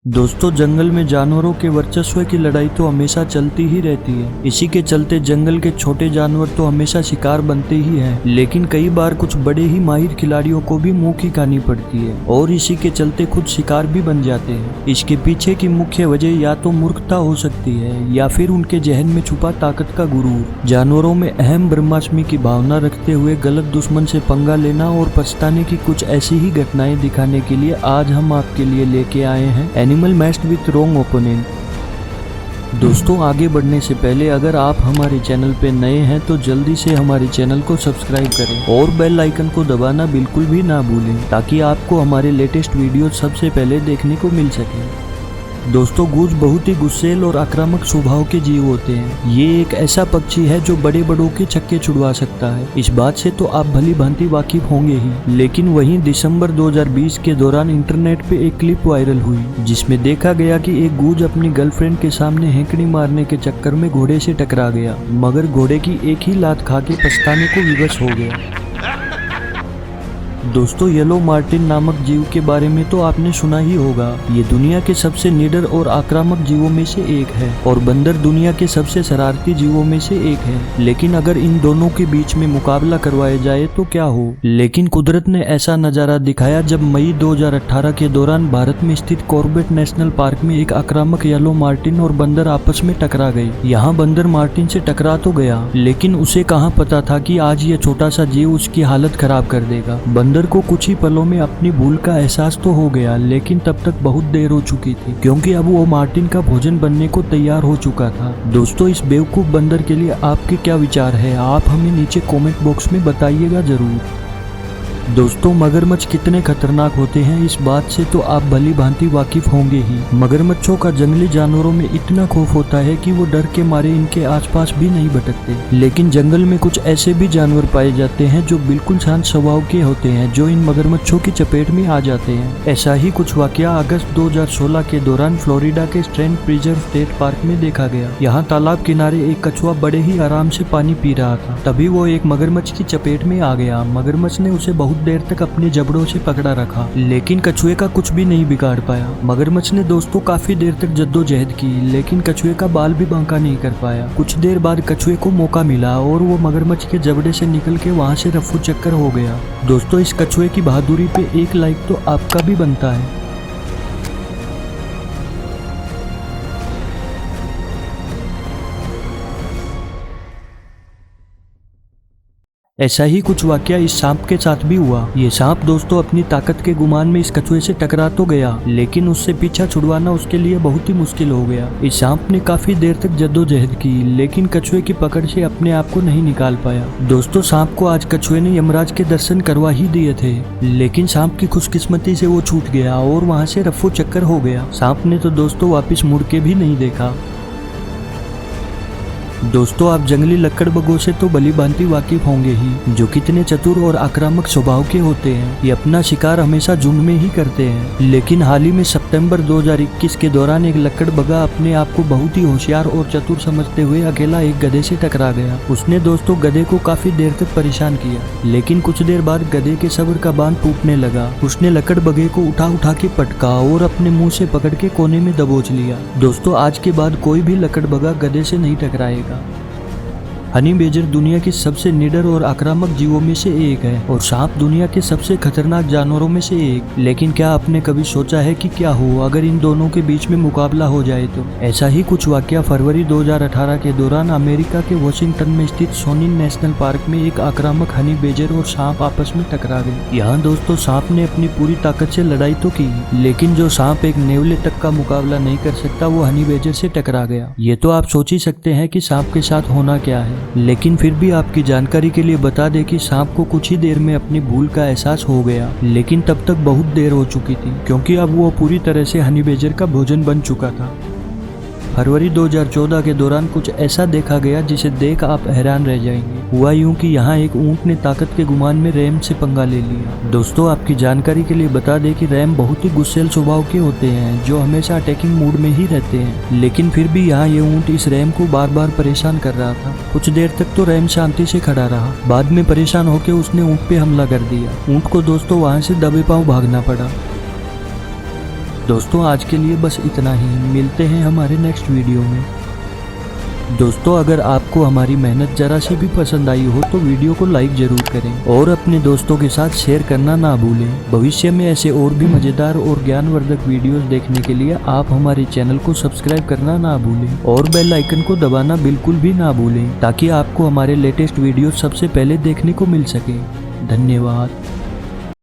दोस्तों, जंगल में जानवरों के वर्चस्व की लड़ाई तो हमेशा चलती ही रहती है। इसी के चलते जंगल के छोटे जानवर तो हमेशा शिकार बनते ही हैं, लेकिन कई बार कुछ बड़े ही माहिर खिलाड़ियों को भी मुंह की खानी पड़ती है और इसी के चलते खुद शिकार भी बन जाते हैं। इसके पीछे की मुख्य वजह या तो मूर्खता हो सकती है या फिर उनके जहन में छुपा ताकत का गुरूर। जानवरों में अहम ब्रह्मास्मि की भावना रखते हुए गलत दुश्मन से पंगा लेना और पछताने की कुछ ऐसी ही घटनाएं दिखाने के लिए आज हम आपके लिए लेके आए हैं animal matched with wrong opponent. दोस्तों, आगे बढ़ने से पहले अगर आप हमारे चैनल पे नए हैं तो जल्दी से हमारे चैनल को सब्सक्राइब करें और बेल आइकन को दबाना बिल्कुल भी ना भूलें ताकि आपको हमारे लेटेस्ट वीडियो सबसे पहले देखने को मिल सके। दोस्तों, गूज बहुत ही गुस्सैल और आक्रामक स्वभाव के जीव होते हैं। ये एक ऐसा पक्षी है जो बड़े बड़ों के छक्के छुड़वा सकता है। इस बात से तो आप भली भांति वाकिफ होंगे ही, लेकिन वहीं दिसंबर 2020 के दौरान इंटरनेट पे एक क्लिप वायरल हुई जिसमें देखा गया कि एक गूज अपनी गर्लफ्रेंड के सामने हेंकड़ी मारने के चक्कर में घोड़े से टकरा गया, मगर घोड़े की एक ही लात खा के पछताने को विवश हो गया। दोस्तों, येलो मार्टिन नामक जीव के बारे में तो आपने सुना ही होगा। ये दुनिया के सबसे निडर और आक्रामक जीवों में से एक है और बंदर दुनिया के सबसे शरारती जीवों में से एक है। लेकिन अगर इन दोनों के बीच में मुकाबला करवाया जाए तो क्या हो। लेकिन कुदरत ने ऐसा नजारा दिखाया जब मई 2018 के दौरान भारत में स्थित कॉर्बेट नेशनल पार्क में एक आक्रामक येलो मार्टिन और बंदर आपस में टकरा गए। यहाँ बंदर मार्टिन से टकरा तो गया, लेकिन उसे कहाँ पता था कि आज ये छोटा सा जीव उसकी हालत खराब कर देगा। बंदर को कुछ ही पलों में अपनी भूल का एहसास तो हो गया, लेकिन तब तक बहुत देर हो चुकी थी क्योंकि अब वो मार्टिन का भोजन बनने को तैयार हो चुका था। दोस्तों, इस बेवकूफ बंदर के लिए आपके क्या विचार है, आप हमें नीचे कमेंट बॉक्स में बताइएगा जरूर। दोस्तों, मगरमच्छ कितने खतरनाक होते हैं इस बात से तो आप भली भांति वाकिफ होंगे ही। मगरमच्छों का जंगली जानवरों में इतना खौफ होता है कि वो डर के मारे इनके आसपास भी नहीं भटकते। लेकिन जंगल में कुछ ऐसे भी जानवर पाए जाते हैं जो बिल्कुल शांत स्वभाव के होते हैं, जो इन मगरमच्छों की चपेट में आ जाते हैं। ऐसा ही कुछ वाकया अगस्त 2016 के दौरान फ्लोरिडा के स्ट्रैंड प्रिजर्व स्टेट पार्क में देखा गया। यहाँ तालाब किनारे एक कछुआ बड़े ही आराम से पानी पी रहा था, तभी वो एक मगरमच्छ की चपेट में आ गया। मगरमच्छ ने उसे बहुत देर तक अपने जबड़ों से पकड़ा रखा, लेकिन कछुए का कुछ भी नहीं बिगाड़ पाया। मगरमच्छ ने दोस्तों काफी देर तक जद्दोजहद की, लेकिन कछुए का बाल भी बांका नहीं कर पाया। कुछ देर बाद कछुए को मौका मिला और वो मगरमच्छ के जबड़े से निकल के वहाँ से रफू चक्कर हो गया। दोस्तों, इस कछुए की बहादुरी पे एक लाइक तो आपका भी बनता है। ऐसा ही कुछ वाकया इस सांप के साथ भी हुआ। ये सांप दोस्तों अपनी ताकत के गुमान में इस कछुए से टकरा तो गया, लेकिन उससे पीछा छुड़वाना उसके लिए बहुत ही मुश्किल हो गया। इस सांप ने काफी देर तक जद्दोजहद की, लेकिन कछुए की पकड़ से अपने आप को नहीं निकाल पाया। दोस्तों, सांप को आज कछुए ने यमराज के दर्शन करवा ही दिए थे, लेकिन सांप की खुशकिस्मती से वो छूट गया और वहाँ से रफू चक्कर हो गया। सांप ने तो दोस्तों वापिस मुड़ के भी नहीं देखा। दोस्तों, आप जंगली लकड़बगों से तो भली भांति वाकिफ होंगे ही, जो कितने चतुर और आक्रामक स्वभाव के होते हैं। ये अपना शिकार हमेशा झुंड में ही करते हैं। लेकिन हाल ही में सितंबर 2021 के दौरान एक लकड़बगा अपने आप को बहुत ही होशियार और चतुर समझते हुए अकेला एक गधे से टकरा गया। उसने दोस्तों गधे को काफी देर तक परेशान किया, लेकिन कुछ देर बाद गधे के सब्र का बांध टूटने लगा। उसने लकड़बगे को उठा के पटका और अपने मुंह से पकड़ के कोने में दबोच लिया। दोस्तों, आज के बाद कोई भी लकड़बगा गधे से नहीं टकराएगा। हनी बेजर दुनिया के सबसे निडर और आक्रामक जीवों में से एक है और सांप दुनिया के सबसे खतरनाक जानवरों में से एक। लेकिन क्या आपने कभी सोचा है कि क्या हो अगर इन दोनों के बीच में मुकाबला हो जाए तो। ऐसा ही कुछ वाकया फरवरी 2018 के दौरान अमेरिका के वॉशिंगटन में स्थित सोनिन नेशनल पार्क में एक आक्रामक हनी बेजर और सांप आपस में टकरा गए। यहाँ दोस्तों सांप ने अपनी पूरी ताकत से लड़ाई तो की, लेकिन जो सांप एक नेवले तक का मुकाबला नहीं कर सकता वो हनी बेजर से टकरा गया। ये तो आप सोच ही सकते हैं कि सांप के साथ होना क्या है, लेकिन फिर भी आपकी जानकारी के लिए बता दें कि सांप को कुछ ही देर में अपनी भूल का एहसास हो गया, लेकिन तब तक बहुत देर हो चुकी थी क्योंकि अब वो पूरी तरह से हनी बेजर का भोजन बन चुका था। फरवरी 2014 के दौरान कुछ ऐसा देखा गया जिसे देख आप हैरान रह जाएंगे। हुआ यूं कि यहाँ एक ऊंट ने ताकत के गुमान में रैम से पंगा ले लिया। दोस्तों, आपकी जानकारी के लिए बता दें कि रैम बहुत ही गुस्सैल स्वभाव के होते हैं जो हमेशा अटैकिंग मूड में ही रहते हैं, लेकिन फिर भी यहाँ ये ऊंट इस रैम को बार बार परेशान कर रहा था। कुछ देर तक तो रैम शांति से खड़ा रहा, बाद में परेशान होकर उसने ऊंट पे हमला कर दिया। ऊंट को दोस्तों वहाँ से दबे पांव भागना पड़ा। दोस्तों आज के लिए बस इतना ही, मिलते हैं हमारे नेक्स्ट वीडियो में। दोस्तों अगर आपको हमारी मेहनत जरा सी भी पसंद आई हो तो वीडियो को लाइक जरूर करें और अपने दोस्तों के साथ शेयर करना ना भूलें। भविष्य में ऐसे और भी मजेदार और ज्ञानवर्धक वीडियोस देखने के लिए आप हमारे चैनल को सब्सक्राइब करना ना भूलें और बेल आइकन को दबाना बिल्कुल भी ना भूलें ताकि आपको हमारे लेटेस्ट वीडियो सबसे पहले देखने को मिल सके। धन्यवाद।